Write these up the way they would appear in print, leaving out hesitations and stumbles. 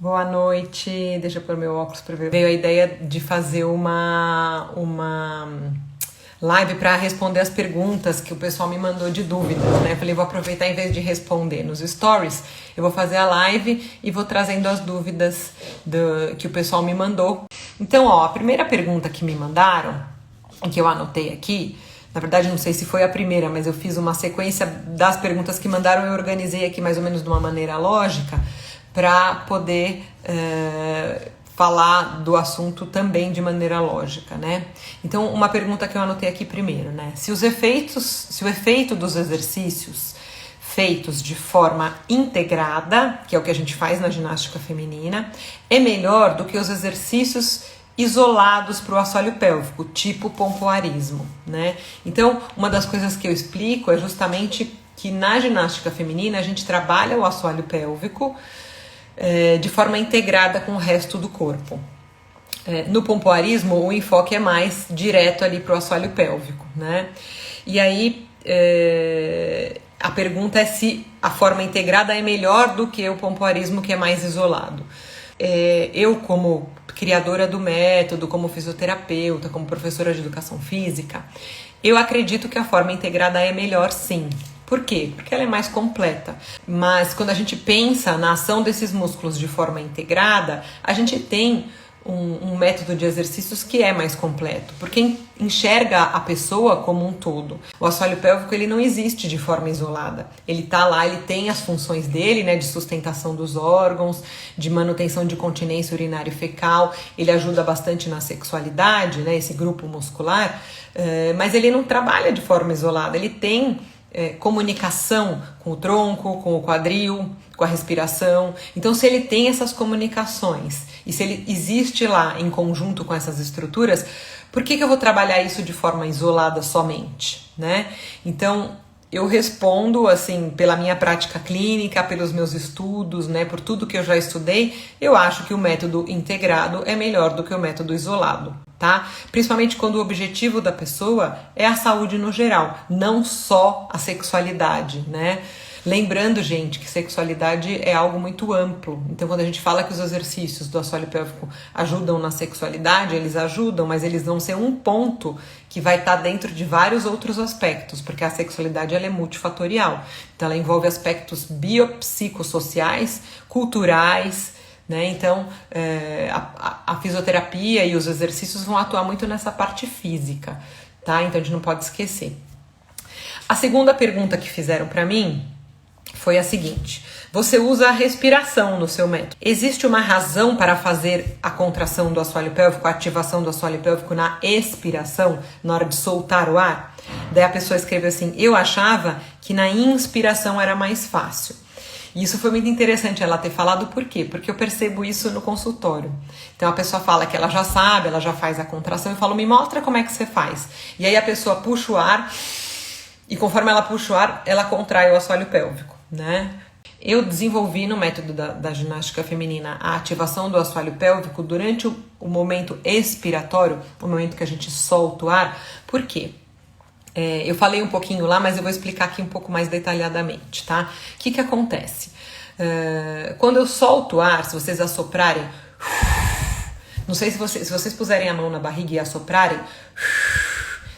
Boa noite, deixa eu pôr meu óculos para ver. Veio a ideia de fazer uma live para responder as perguntas que o pessoal me mandou de dúvidas, né? Eu falei, vou aproveitar, em vez de responder nos stories, eu vou fazer a live e vou trazendo as dúvidas que o pessoal me mandou. Então, ó, a primeira pergunta que me mandaram, que eu anotei aqui, na verdade não sei se foi a primeira, mas eu fiz uma sequência das perguntas que mandaram, eu organizei aqui mais ou menos de uma maneira lógica, para poder falar do assunto também de maneira lógica, né? Então, uma pergunta que eu anotei aqui primeiro, né? Se o efeito dos exercícios feitos de forma integrada, que é o que a gente faz na ginástica feminina, é melhor do que os exercícios isolados para o assoalho pélvico, tipo pompoarismo, né? Então, uma das coisas que eu explico é justamente que na ginástica feminina a gente trabalha o assoalho pélvico de forma integrada com o resto do corpo. No pompoarismo, o enfoque é mais direto ali para o assoalho pélvico, né? E aí, a pergunta é se a forma integrada é melhor do que o pompoarismo, que é mais isolado. Eu, como criadora do método, como fisioterapeuta, como professora de educação física, eu acredito que a forma integrada é melhor, sim. Por quê? Porque ela é mais completa. Mas quando a gente pensa na ação desses músculos de forma integrada, a gente tem um método de exercícios que é mais completo, porque enxerga a pessoa como um todo. O assoalho pélvico, ele não existe de forma isolada. Ele tá lá, ele tem as funções dele, né, de sustentação dos órgãos, de manutenção de continência urinária e fecal. Ele ajuda bastante na sexualidade, né, esse grupo muscular, mas ele não trabalha de forma isolada. Ele tem comunicação com o tronco, com o quadril, com a respiração. Então, se ele tem essas comunicações e se ele existe lá em conjunto com essas estruturas, por que eu vou trabalhar isso de forma isolada somente, né? Então, eu respondo, assim, pela minha prática clínica, pelos meus estudos, né, por tudo que eu já estudei, eu acho que o método integrado é melhor do que o método isolado, tá? Principalmente quando o objetivo da pessoa é a saúde no geral, não só a sexualidade, né? Lembrando, gente, que sexualidade é algo muito amplo. Então, quando a gente fala que os exercícios do assoalho pélvico ajudam na sexualidade, eles ajudam, mas eles vão ser um ponto que vai estar dentro de vários outros aspectos, porque a sexualidade ela é multifatorial. Então, ela envolve aspectos biopsicossociais, culturais, né? Então, a fisioterapia e os exercícios vão atuar muito nessa parte física, tá? Então, a gente não pode esquecer. A segunda pergunta que fizeram para mim foi a seguinte: você usa a respiração no seu método. Existe uma razão para fazer a contração do assoalho pélvico, a ativação do assoalho pélvico na expiração, na hora de soltar o ar? Daí a pessoa escreveu assim: eu achava que na inspiração era mais fácil. E isso foi muito interessante ela ter falado, por quê? Porque eu percebo isso no consultório. Então a pessoa fala que ela já sabe, ela já faz a contração, eu falo, me mostra como é que você faz. E aí a pessoa puxa o ar, e conforme ela puxa o ar, ela contrai o assoalho pélvico, né? Eu desenvolvi no método da ginástica feminina a ativação do assoalho pélvico durante o momento expiratório, o momento que a gente solta o ar. Por quê? Eu falei um pouquinho lá, mas eu vou explicar aqui um pouco mais detalhadamente, tá? O que acontece? Quando eu solto o ar, se vocês assoprarem, não sei se vocês puserem a mão na barriga e assoprarem,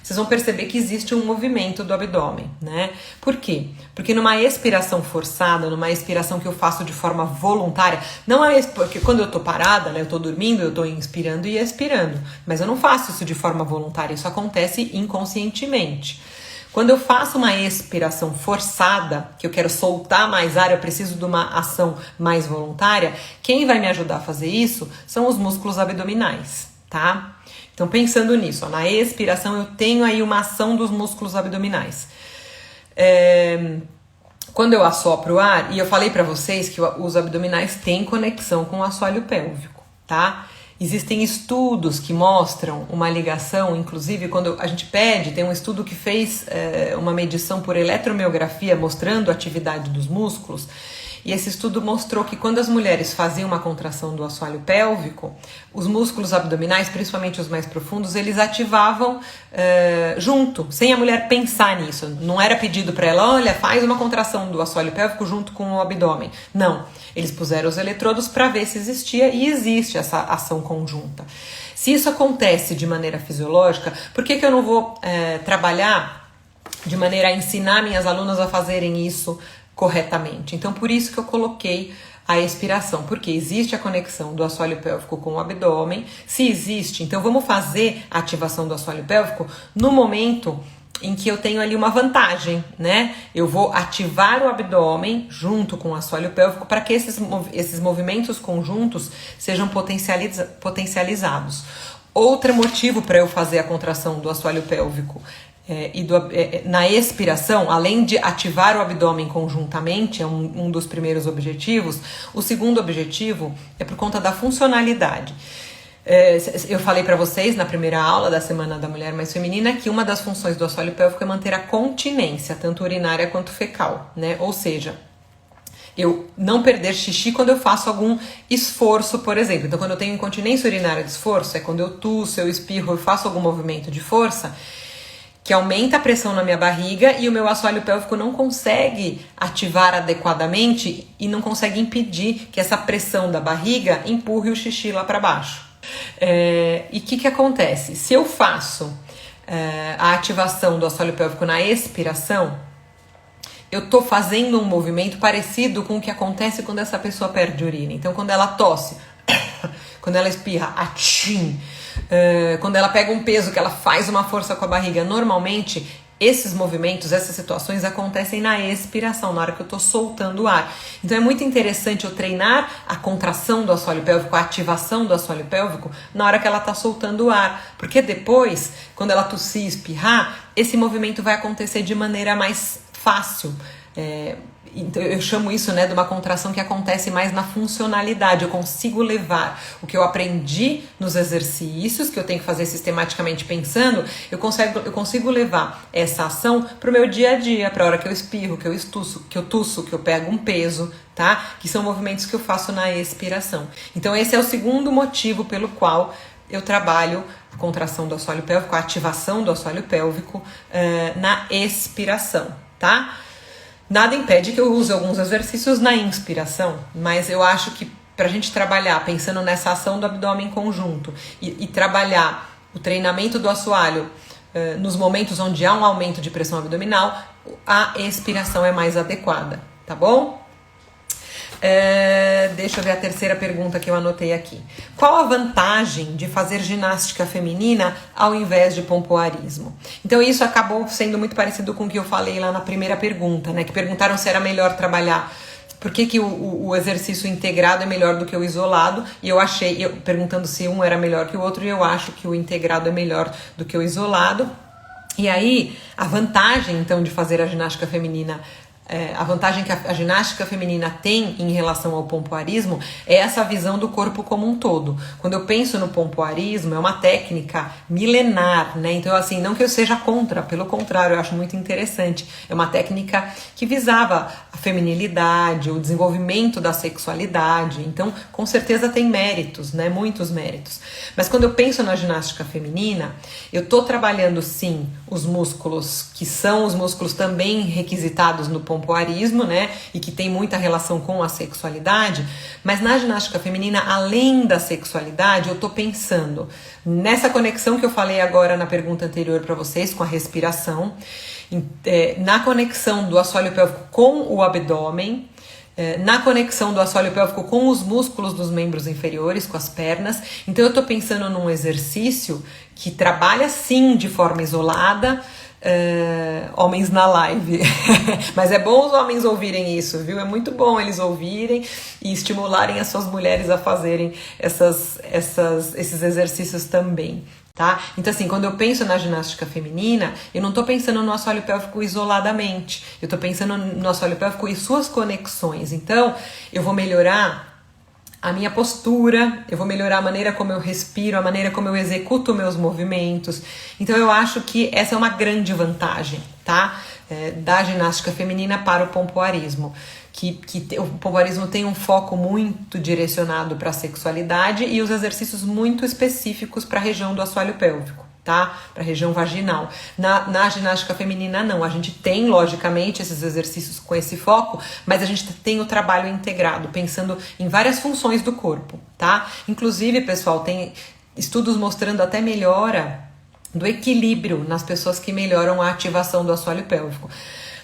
vocês vão perceber que existe um movimento do abdômen, né? Por quê? Porque numa expiração forçada, numa expiração que eu faço de forma voluntária, não é porque quando eu tô parada, né, eu tô dormindo, eu tô inspirando e expirando, mas eu não faço isso de forma voluntária, isso acontece inconscientemente. Quando eu faço uma expiração forçada, que eu quero soltar mais ar, eu preciso de uma ação mais voluntária, quem vai me ajudar a fazer isso são os músculos abdominais, tá? Então, pensando nisso, ó, na expiração eu tenho aí uma ação dos músculos abdominais. Quando eu assopro o ar, e eu falei pra vocês que os abdominais têm conexão com o assoalho pélvico, tá? Existem estudos que mostram uma ligação, inclusive quando a gente pede, tem um estudo que fez uma medição por eletromiografia mostrando a atividade dos músculos, E esse estudo mostrou que quando as mulheres faziam uma contração do assoalho pélvico, os músculos abdominais, principalmente os mais profundos, eles ativavam junto, sem a mulher pensar nisso. Não era pedido para ela, olha, faz uma contração do assoalho pélvico junto com o abdômen. Não, eles puseram os eletrodos para ver se existia, e existe essa ação conjunta. Se isso acontece de maneira fisiológica, por que eu não vou trabalhar de maneira a ensinar minhas alunas a fazerem isso corretamente? Então, por isso que eu coloquei a expiração, porque existe a conexão do assoalho pélvico com o abdômen. Se existe, então vamos fazer a ativação do assoalho pélvico no momento em que eu tenho ali uma vantagem, né? Eu vou ativar o abdômen junto com o assoalho pélvico para que esses movimentos conjuntos sejam potencializados. Outro motivo para eu fazer a contração do assoalho pélvico na expiração, além de ativar o abdômen conjuntamente, é um dos primeiros objetivos, o segundo objetivo é por conta da funcionalidade. Eu falei para vocês na primeira aula da Semana da Mulher Mais Feminina que uma das funções do assoalho pélvico é manter a continência, tanto urinária quanto fecal, né? Ou seja, eu não perder xixi quando eu faço algum esforço, por exemplo. Então, quando eu tenho incontinência urinária de esforço, é quando eu tuço, eu espirro, eu faço algum movimento de força que aumenta a pressão na minha barriga e o meu assoalho pélvico não consegue ativar adequadamente e não consegue impedir que essa pressão da barriga empurre o xixi lá para baixo. E o que acontece? Se eu faço a ativação do assoalho pélvico na expiração, eu tô fazendo um movimento parecido com o que acontece quando essa pessoa perde urina. Então, quando ela tosse, quando ela espirra, atchim, quando ela pega um peso, que ela faz uma força com a barriga, normalmente esses movimentos, essas situações acontecem na expiração, na hora que eu tô soltando o ar. Então é muito interessante eu treinar a contração do assoalho pélvico, a ativação do assoalho pélvico na hora que ela tá soltando o ar, porque depois, quando ela tossir e espirrar, esse movimento vai acontecer de maneira mais fácil. Então eu chamo isso, né, de uma contração que acontece mais na funcionalidade. Eu consigo levar o que eu aprendi nos exercícios, que eu tenho que fazer sistematicamente pensando, eu consigo levar essa ação para o meu dia a dia, para a hora que eu espirro, que eu tuço, que eu pego um peso, tá? Que são movimentos que eu faço na expiração. Então esse é o segundo motivo pelo qual eu trabalho a contração do assoalho pélvico, a ativação do assoalho pélvico na expiração, tá? Nada impede que eu use alguns exercícios na inspiração, mas eu acho que para a gente trabalhar pensando nessa ação do abdômen conjunto e trabalhar o treinamento do assoalho nos momentos onde há um aumento de pressão abdominal, a expiração é mais adequada, tá bom? Deixa eu ver a terceira pergunta que eu anotei aqui. Qual a vantagem de fazer ginástica feminina ao invés de pompoarismo? Então isso acabou sendo muito parecido com o que eu falei lá na primeira pergunta, né? Que perguntaram se era melhor trabalhar, por que o exercício integrado é melhor do que o isolado, e perguntando se um era melhor que o outro, e eu acho que o integrado é melhor do que o isolado. E aí, a vantagem então de fazer a ginástica feminina, a vantagem que a ginástica feminina tem em relação ao pompoarismo é essa visão do corpo como um todo. Quando eu penso no pompoarismo, é uma técnica milenar, né? Então, assim, não que eu seja contra, pelo contrário, eu acho muito interessante. É uma técnica que visava a feminilidade, o desenvolvimento da sexualidade. Então, com certeza tem méritos, né? Muitos méritos. Mas quando eu penso na ginástica feminina, eu tô trabalhando, sim, os músculos que são os músculos também requisitados no pompoarismo, né, e que tem muita relação com a sexualidade, mas na ginástica feminina, além da sexualidade, eu tô pensando nessa conexão que eu falei agora na pergunta anterior para vocês, com a respiração, na conexão do assoalho pélvico com o abdômen, na conexão do assoalho pélvico com os músculos dos membros inferiores, com as pernas. Então eu tô pensando num exercício que trabalha sim de forma isolada, homens na live, mas é bom os homens ouvirem isso, viu? É muito bom eles ouvirem e estimularem as suas mulheres a fazerem esses exercícios também, tá? Então assim, quando eu penso na ginástica feminina, eu não tô pensando no assoalho pélvico isoladamente, eu tô pensando no assoalho pélvico e suas conexões. Então eu vou melhorar a minha postura, eu vou melhorar a maneira como eu respiro, a maneira como eu executo meus movimentos. Então eu acho que essa é uma grande vantagem, tá? Da ginástica feminina para o pompoarismo. o pompoarismo tem um foco muito direcionado para a sexualidade e os exercícios muito específicos para a região do assoalho pélvico, tá? Para a região vaginal. Na ginástica feminina, não. A gente tem, logicamente, esses exercícios com esse foco, mas a gente tem o trabalho integrado, pensando em várias funções do corpo, tá? Inclusive, pessoal, tem estudos mostrando até melhora do equilíbrio nas pessoas que melhoram a ativação do assoalho pélvico.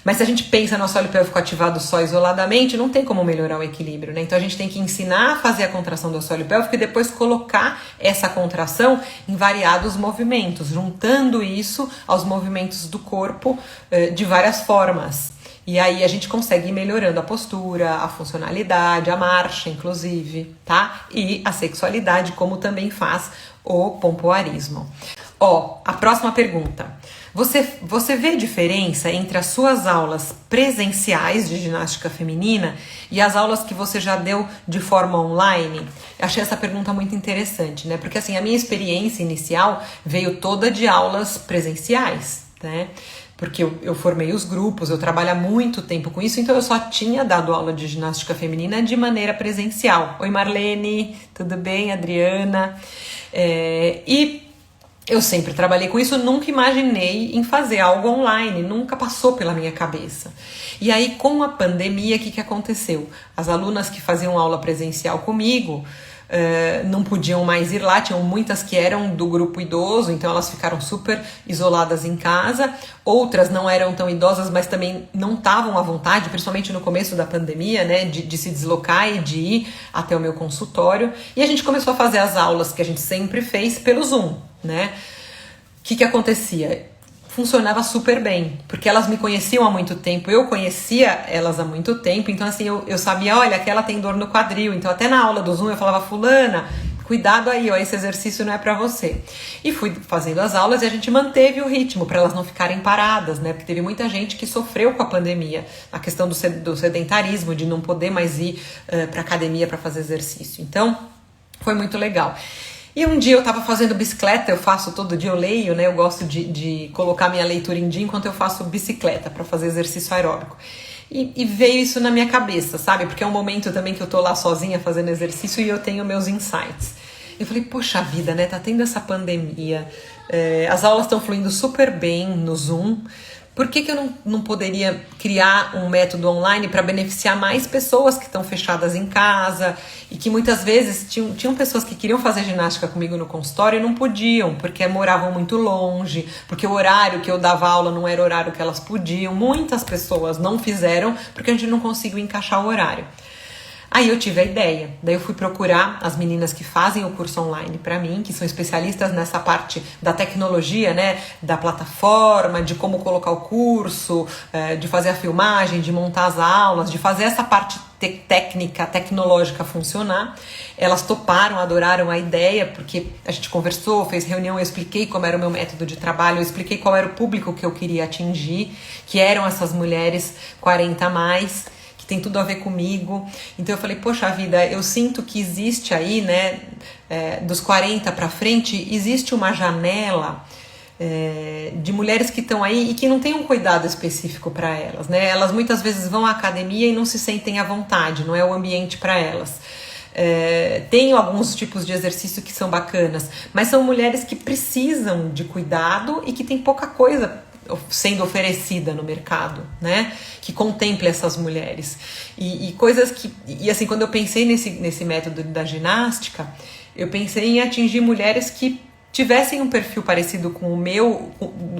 Mas se a gente pensa no assoalho pélvico ativado só isoladamente, não tem como melhorar o equilíbrio, né? Então a gente tem que ensinar a fazer a contração do assoalho pélvico e depois colocar essa contração em variados movimentos, juntando isso aos movimentos do corpo de várias formas. E aí a gente consegue ir melhorando a postura, a funcionalidade, a marcha, inclusive, tá? E a sexualidade, como também faz o pompoarismo. A próxima pergunta. Você vê diferença entre as suas aulas presenciais de ginástica feminina e as aulas que você já deu de forma online? Eu achei essa pergunta muito interessante, né? Porque assim, a minha experiência inicial veio toda de aulas presenciais, né? Porque eu formei os grupos, eu trabalho há muito tempo com isso, então eu só tinha dado aula de ginástica feminina de maneira presencial. Oi Marlene, tudo bem? Adriana. E eu sempre trabalhei com isso, nunca imaginei em fazer algo online, nunca passou pela minha cabeça. E aí, com a pandemia, o que aconteceu? As alunas que faziam aula presencial comigo não podiam mais ir lá, tinham muitas que eram do grupo idoso, então elas ficaram super isoladas em casa. Outras não eram tão idosas, mas também não estavam à vontade, principalmente no começo da pandemia, né, de se deslocar e de ir até o meu consultório. E a gente começou a fazer as aulas que a gente sempre fez pelo Zoom, né? O que acontecia? Funcionava super bem, porque elas me conheciam há muito tempo, eu conhecia elas há muito tempo, então assim, eu sabia, olha, aquela tem dor no quadril, então até na aula do Zoom eu falava, fulana, cuidado aí, ó, esse exercício não é pra você. E fui fazendo as aulas e a gente manteve o ritmo para elas não ficarem paradas, né, porque teve muita gente que sofreu com a pandemia, a questão do sedentarismo, de não poder mais ir pra academia para fazer exercício, então foi muito legal. E um dia eu tava fazendo bicicleta, eu faço todo dia, eu leio, né? Eu gosto de colocar minha leitura em dia enquanto eu faço bicicleta para fazer exercício aeróbico. E veio isso na minha cabeça, sabe? Porque é um momento também que eu tô lá sozinha fazendo exercício e eu tenho meus insights. Eu falei, poxa vida, né? Tá tendo essa pandemia, as aulas estão fluindo super bem no Zoom. Por que eu não poderia criar um método online para beneficiar mais pessoas que estão fechadas em casa e que muitas vezes tinham pessoas que queriam fazer ginástica comigo no consultório e não podiam, porque moravam muito longe, porque o horário que eu dava aula não era o horário que elas podiam. Muitas pessoas não fizeram porque a gente não conseguiu encaixar o horário. Aí eu tive a ideia, daí eu fui procurar as meninas que fazem o curso online para mim, que são especialistas nessa parte da tecnologia, né, da plataforma, de como colocar o curso, de fazer a filmagem, de montar as aulas, de fazer essa parte técnica, tecnológica funcionar. Elas toparam, adoraram a ideia, porque a gente conversou, fez reunião, eu expliquei como era o meu método de trabalho, eu expliquei qual era o público que eu queria atingir, que eram essas mulheres 40 a mais, tem tudo a ver comigo. Então eu falei, poxa vida, eu sinto que existe aí, né, dos 40 para frente, existe uma janela de mulheres que estão aí e que não tem um cuidado específico para elas, né? Elas muitas vezes vão à academia e não se sentem à vontade, não é o ambiente para elas. Tem alguns tipos de exercício que são bacanas, mas são mulheres que precisam de cuidado e que tem pouca coisa sendo oferecida no mercado, né, que contemple essas mulheres e coisas que, e assim, quando eu pensei nesse método da ginástica, eu pensei em atingir mulheres que tivessem um perfil parecido com o meu,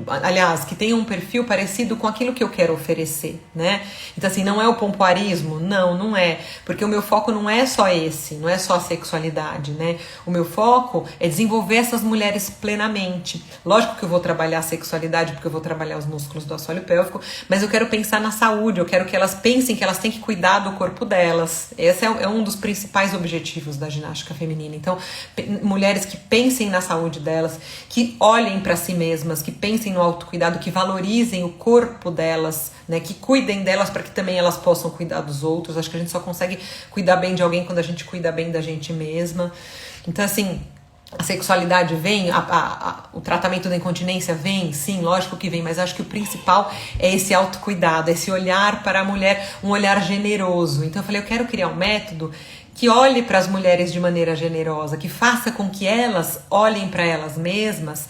aliás, que tenham um perfil parecido com aquilo que eu quero oferecer, né? Então assim, não é o pompoarismo? Não é, porque o meu foco não é só esse, não é só a sexualidade, né? O meu foco é desenvolver essas mulheres plenamente. Lógico que eu vou trabalhar a sexualidade porque eu vou trabalhar os músculos do assoalho pélvico, mas eu quero pensar na saúde, eu quero que elas pensem que elas têm que cuidar do corpo delas. Esse é um dos principais objetivos da ginástica feminina. Então, mulheres que pensem na saúde delas, que olhem para si mesmas, que pensem no autocuidado, que valorizem o corpo delas, né, que cuidem delas para que também elas possam cuidar dos outros. Acho que a gente só consegue cuidar bem de alguém quando a gente cuida bem da gente mesma. Então, assim, A sexualidade vem, o tratamento da incontinência vem, sim, lógico que vem, mas acho que o principal é esse autocuidado, esse olhar para a mulher, um olhar generoso. Então eu falei, eu quero criar um método que olhe para as mulheres de maneira generosa, que faça com que elas olhem para elas mesmas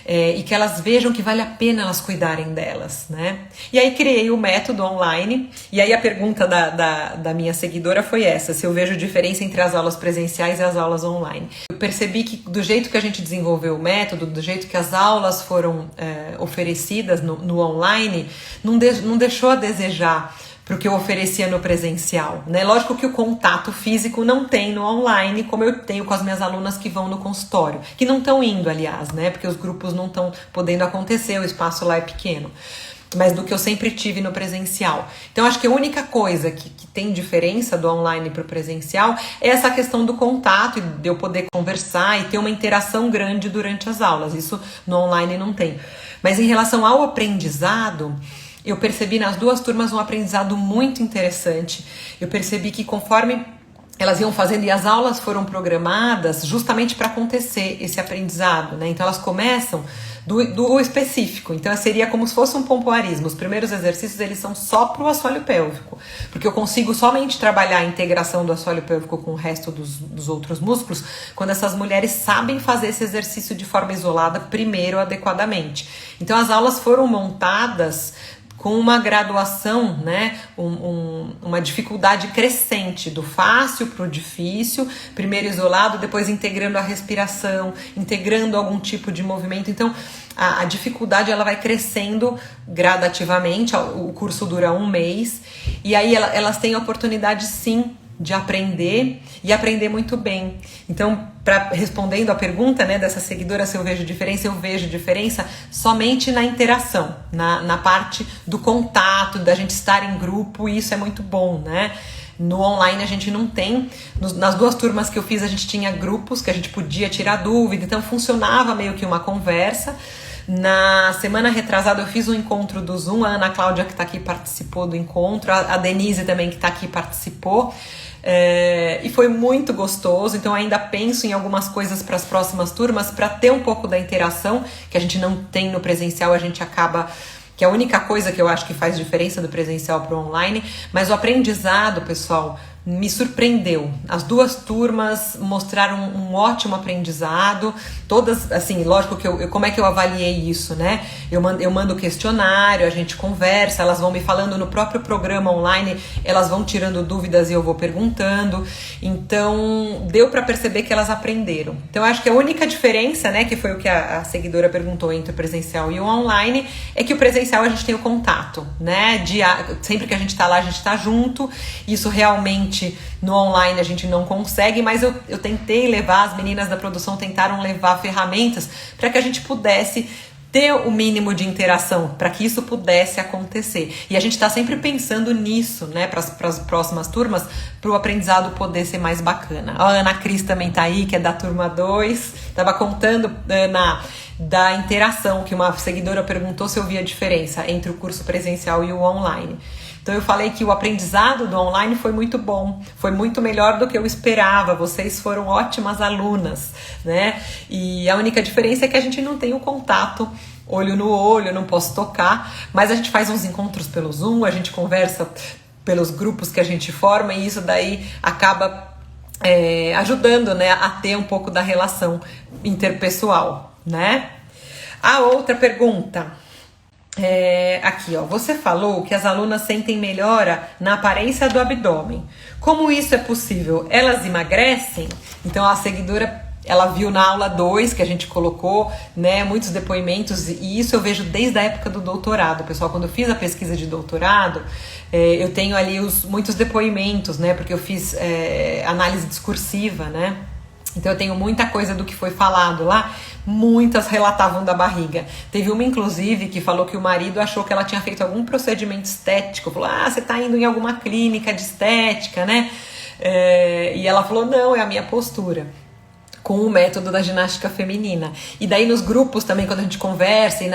e que elas vejam que vale a pena elas cuidarem delas, né? E aí criei o método online, e aí a pergunta da minha seguidora foi essa, se eu vejo diferença entre as aulas presenciais e as aulas online. Eu percebi que do jeito que a gente desenvolveu o método, do jeito que as aulas foram oferecidas no online, não deixou a desejar para o que eu oferecia no presencial, né? Lógico que o contato físico não tem no online, como eu tenho com as minhas alunas que vão no consultório, que não estão indo, aliás, né? Porque os grupos não estão podendo acontecer, o espaço lá é pequeno, mas do que eu sempre tive no presencial. Então acho que a única coisa que tem diferença do online para o presencial é essa questão do contato e de eu poder conversar e ter uma interação grande durante as aulas. Isso no online não tem. Mas em relação ao aprendizado, eu percebi nas duas turmas um aprendizado muito interessante. Eu percebi que conforme elas iam fazendo, e as aulas foram programadas justamente para acontecer esse aprendizado, né? Então elas começam do específico, então seria como se fosse um pompoarismo. Os primeiros exercícios eles são só para o assoalho pélvico, porque eu consigo somente trabalhar a integração do assoalho pélvico com o resto dos outros músculos quando essas mulheres sabem fazer esse exercício de forma isolada primeiro adequadamente. Então as aulas foram montadas com uma graduação, né, uma dificuldade crescente, do fácil para o difícil, primeiro isolado, depois integrando a respiração, integrando algum tipo de movimento. Então, a dificuldade ela vai crescendo gradativamente, o curso dura 1 mês, e aí elas têm a oportunidade, sim, de aprender e aprender muito bem. Então, respondendo a pergunta, né, dessa seguidora, se eu vejo diferença somente na interação, na parte do contato, da gente estar em grupo, e isso é muito bom, né? No online a gente não tem, nas duas turmas que eu fiz a gente tinha grupos que a gente podia tirar dúvida, então funcionava meio que uma conversa. Na semana retrasada eu fiz um encontro do Zoom, a Ana Cláudia que está aqui participou do encontro, a Denise também que está aqui participou. E foi muito gostoso, então ainda penso em algumas coisas para as próximas turmas para ter um pouco da interação que a gente não tem no presencial, a gente acaba, que é a única coisa que eu acho que faz diferença do presencial para o online, mas o aprendizado, pessoal, me surpreendeu. As duas turmas mostraram um ótimo aprendizado, todas, assim, lógico que como é que eu avaliei isso, né? Eu mando questionário, a gente conversa, elas vão me falando no próprio programa online, elas vão tirando dúvidas e eu vou perguntando, então deu para perceber que elas aprenderam. Então acho que a única diferença, né, que foi o que a seguidora perguntou entre o presencial e o online, é que o presencial a gente tem o contato, né? Sempre que a gente tá lá, a gente tá junto, isso realmente no online a gente não consegue, mas eu tentei levar, as meninas da produção tentaram levar ferramentas para que a gente pudesse ter o mínimo de interação, para que isso pudesse acontecer. E a gente está sempre pensando nisso, né, para as próximas turmas, para o aprendizado poder ser mais bacana. A Ana Cris também tá aí, que é da turma 2, estava contando, Ana, da interação, que uma seguidora perguntou se eu via diferença entre o curso presencial e o online. Então eu falei que o aprendizado do online foi muito bom, foi muito melhor do que eu esperava, vocês foram ótimas alunas, né? E a única diferença é que a gente não tem o contato olho no olho, eu não posso tocar, mas a gente faz uns encontros pelo Zoom, a gente conversa pelos grupos que a gente forma e isso daí acaba ajudando, né, a ter um pouco da relação interpessoal, né? A outra pergunta... aqui, ó, você falou que as alunas sentem melhora na aparência do abdômen. Como isso é possível? Elas emagrecem? Então a seguidora, ela viu na aula 2 que a gente colocou, né, muitos depoimentos, e isso eu vejo desde a época do doutorado, pessoal. Quando eu fiz a pesquisa de doutorado, eu tenho ali muitos depoimentos, né, porque eu fiz análise discursiva, né. Então eu tenho muita coisa do que foi falado lá, muitas relatavam da barriga. Teve uma, inclusive, que falou que o marido achou que ela tinha feito algum procedimento estético. Falou, você tá indo em alguma clínica de estética, né? E ela falou, não, é a minha postura, com o método da ginástica feminina. E daí nos grupos também, quando a gente conversa e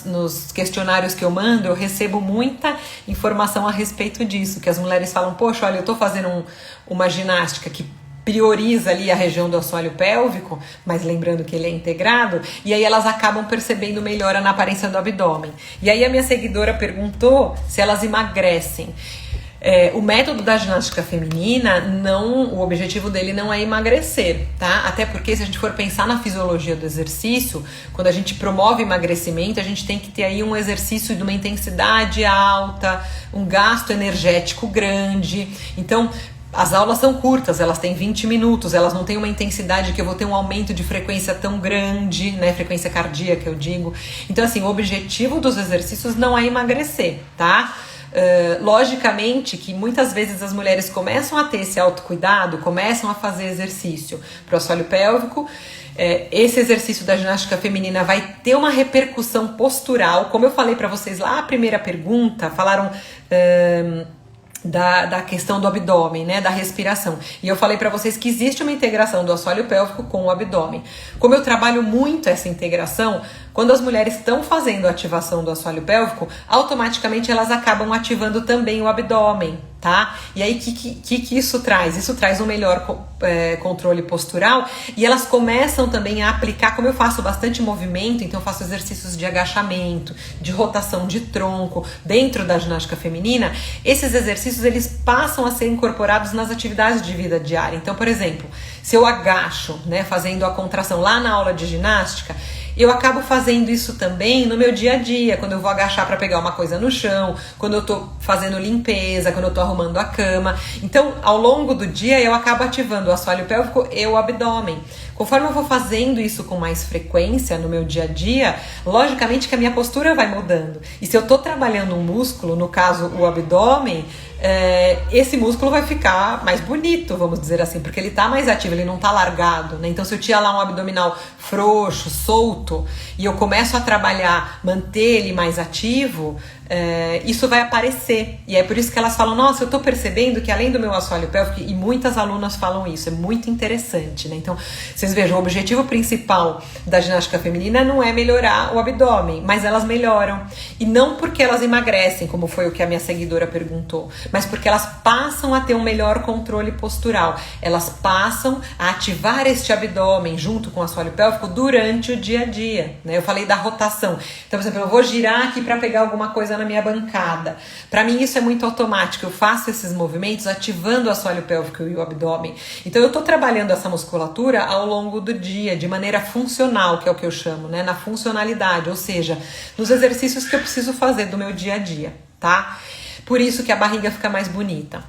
nos questionários que eu mando, eu recebo muita informação a respeito disso, que as mulheres falam, poxa, olha, eu tô fazendo uma ginástica que prioriza ali a região do assoalho pélvico, mas lembrando que ele é integrado, e aí elas acabam percebendo melhora na aparência do abdômen. E aí a minha seguidora perguntou se elas emagrecem. O método da ginástica feminina, o objetivo dele não é emagrecer, tá? Até porque se a gente for pensar na fisiologia do exercício, quando a gente promove emagrecimento, a gente tem que ter aí um exercício de uma intensidade alta, um gasto energético grande. Então, as aulas são curtas, elas têm 20 minutos, elas não têm uma intensidade que eu vou ter um aumento de frequência tão grande, né? Frequência cardíaca, eu digo. Então, assim, o objetivo dos exercícios não é emagrecer, tá? Logicamente que muitas vezes as mulheres começam a ter esse autocuidado, começam a fazer exercício para o assoalho pélvico. Esse exercício da ginástica feminina vai ter uma repercussão postural. Como eu falei para vocês lá, a primeira pergunta, falaram da questão do abdômen, né, da respiração. E eu falei para vocês que existe uma integração do assoalho pélvico com o abdômen. Como eu trabalho muito essa integração, quando as mulheres estão fazendo a ativação do assoalho pélvico, automaticamente elas acabam ativando também o abdômen, tá? E aí, o que isso traz? Isso traz um melhor controle postural e elas começam também a aplicar, como eu faço bastante movimento, então eu faço exercícios de agachamento, de rotação de tronco dentro da ginástica feminina, esses exercícios eles passam a ser incorporados nas atividades de vida diária. Então, por exemplo, se eu agacho, né, fazendo a contração lá na aula de ginástica, eu acabo fazendo isso também no meu dia a dia, quando eu vou agachar para pegar uma coisa no chão, quando eu tô fazendo limpeza, quando eu tô arrumando a cama. Então, ao longo do dia, eu acabo ativando o assoalho pélvico e o abdômen. Conforme eu vou fazendo isso com mais frequência no meu dia a dia, logicamente que a minha postura vai mudando. E se eu tô trabalhando um músculo, no caso o abdômen, esse músculo vai ficar mais bonito, vamos dizer assim, porque ele tá mais ativo, ele não tá largado, né? Então, se eu tinha lá um abdominal frouxo, solto, e eu começo a trabalhar, manter ele mais ativo, isso vai aparecer. E é por isso que elas falam, nossa, eu tô percebendo que além do meu assoalho pélvico, e muitas alunas falam isso, é muito interessante, né? Então, vocês vejam, o objetivo principal da ginástica feminina não é melhorar o abdômen, mas elas melhoram. E não porque elas emagrecem, como foi o que a minha seguidora perguntou, mas porque elas passam a ter um melhor controle postural. Elas passam a ativar este abdômen junto com o assoalho pélvico durante o dia a dia, né? Eu falei da rotação. Então, por exemplo, eu vou girar aqui para pegar alguma coisa na minha bancada. Para mim isso é muito automático. Eu faço esses movimentos ativando o assoalho pélvico e o abdômen. Então eu tô trabalhando essa musculatura ao longo do dia, de maneira funcional, que é o que eu chamo, né? Na funcionalidade, ou seja, nos exercícios que eu preciso fazer do meu dia a dia, tá? Por isso que a barriga fica mais bonita.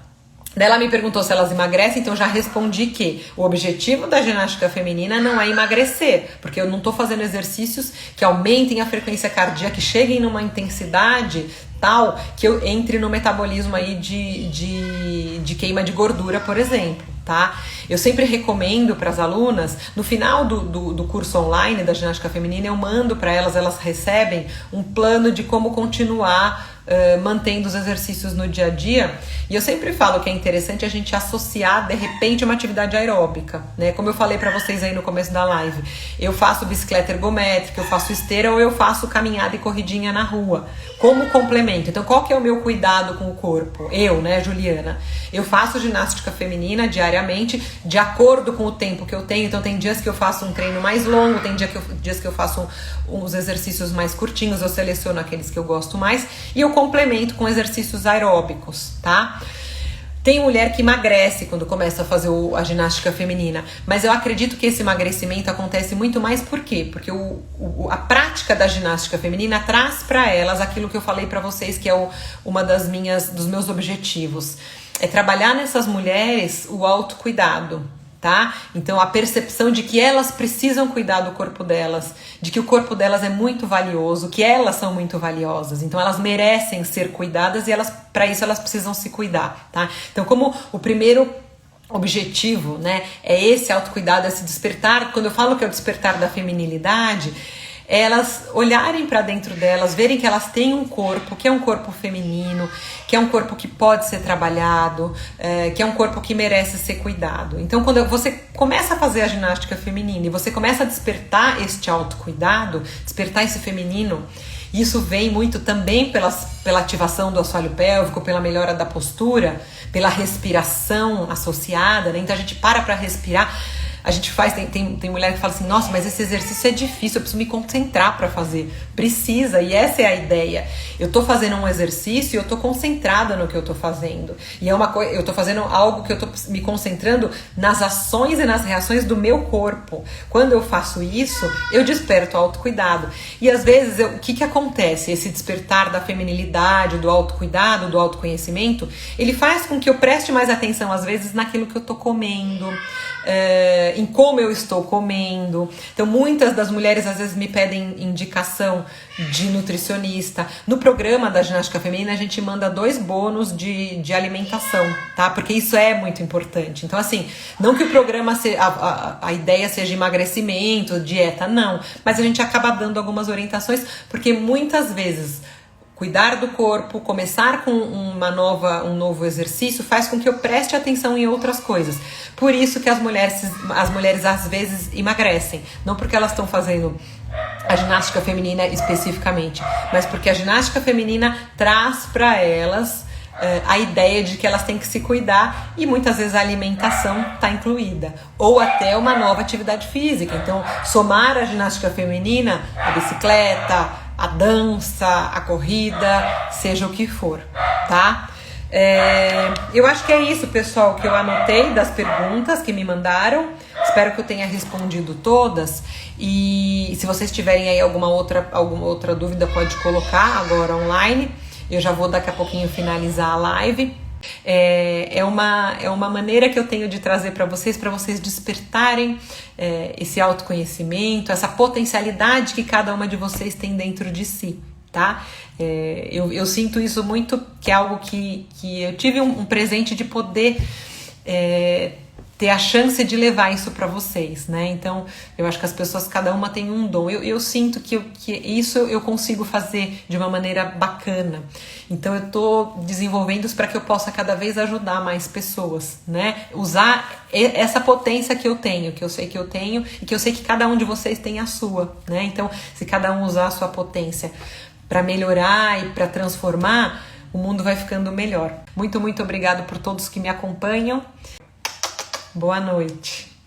Daí ela me perguntou se elas emagrecem, então já respondi que o objetivo da ginástica feminina não é emagrecer, porque eu não tô fazendo exercícios que aumentem a frequência cardíaca, que cheguem numa intensidade tal que eu entre no metabolismo aí de queima de gordura, por exemplo, tá? Eu sempre recomendo para as alunas, no final do curso online da ginástica feminina, eu mando para elas, elas recebem um plano de como continuar mantendo os exercícios no dia a dia. E eu sempre falo que é interessante a gente associar de repente uma atividade aeróbica, né? Como eu falei para vocês aí no começo da live, eu faço bicicleta ergométrica, eu faço esteira ou eu faço caminhada e corridinha na rua como complemento. Então, qual que é o meu cuidado com o corpo? Eu, né, Juliana, eu faço ginástica feminina diariamente de acordo com o tempo que eu tenho. Então, tem dias que eu faço um treino mais longo, tem dias que eu faço uns exercícios mais curtinhos, eu seleciono aqueles que eu gosto mais e eu complemento com exercícios aeróbicos, tá? Tem mulher que emagrece quando começa a fazer a ginástica feminina, mas eu acredito que esse emagrecimento acontece muito mais por quê? Porque a prática da ginástica feminina traz para elas aquilo que eu falei para vocês, que é uma dos meus objetivos, é trabalhar nessas mulheres o autocuidado, tá? Então a percepção de que elas precisam cuidar do corpo delas, de que o corpo delas é muito valioso, que elas são muito valiosas, então elas merecem ser cuidadas e para isso elas precisam se cuidar, tá? Então, como o primeiro objetivo, né, é esse autocuidado, esse despertar, quando eu falo que é o despertar da feminilidade, elas olharem para dentro delas, verem que elas têm um corpo, que é um corpo feminino, que é um corpo que pode ser trabalhado, que é um corpo que merece ser cuidado. Então, quando você começa a fazer a ginástica feminina e você começa a despertar este autocuidado, despertar esse feminino, Isso vem muito também pela ativação do assoalho pélvico, pela melhora da postura, pela respiração associada, né? Então a gente para respirar. A gente faz, tem mulher que fala assim, nossa, mas esse exercício é difícil, eu preciso me concentrar para fazer. Precisa, e essa é a ideia. Eu tô fazendo um exercício e eu tô concentrada no que eu tô fazendo. E eu tô fazendo algo que eu tô me concentrando nas ações e nas reações do meu corpo. Quando eu faço isso, eu desperto o autocuidado. E às vezes, o que acontece? Esse despertar da feminilidade, do autocuidado, do autoconhecimento, ele faz com que eu preste mais atenção, às vezes, naquilo que eu tô comendo, em como eu estou comendo. Então muitas das mulheres às vezes me pedem indicação de nutricionista. No programa da ginástica feminina a gente manda 2 bônus de alimentação, tá? Porque isso é muito importante. Então assim, não que o programa a ideia seja emagrecimento, dieta, não, mas a gente acaba dando algumas orientações, porque muitas vezes cuidar do corpo, começar com um novo exercício faz com que eu preste atenção em outras coisas. Por isso que as mulheres às vezes emagrecem. Não porque elas estão fazendo a ginástica feminina especificamente, mas porque a ginástica feminina traz para elas a ideia de que elas têm que se cuidar, e muitas vezes a alimentação está incluída, ou até uma nova atividade física. Então somar a ginástica feminina, a bicicleta, a dança, a corrida, seja o que for, tá? Eu acho que é isso, pessoal, que eu anotei das perguntas que me mandaram. Espero que eu tenha respondido todas. E se vocês tiverem aí alguma outra dúvida, pode colocar agora online. Eu já vou daqui a pouquinho finalizar a live. É uma maneira que eu tenho de trazer para vocês despertarem esse autoconhecimento, essa potencialidade que cada uma de vocês tem dentro de si, tá? Eu sinto isso muito, que é algo que eu tive um presente de poder ter a chance de levar isso para vocês, né? Então, eu acho que as pessoas, cada uma tem um dom. Eu sinto que isso eu consigo fazer de uma maneira bacana. Então, eu tô desenvolvendo isso para que eu possa cada vez ajudar mais pessoas, né? Usar essa potência que eu tenho, que eu sei que eu tenho e que eu sei que cada um de vocês tem a sua, né? Então, se cada um usar a sua potência para melhorar e para transformar, o mundo vai ficando melhor. Muito, muito obrigado por todos que me acompanham. Boa noite.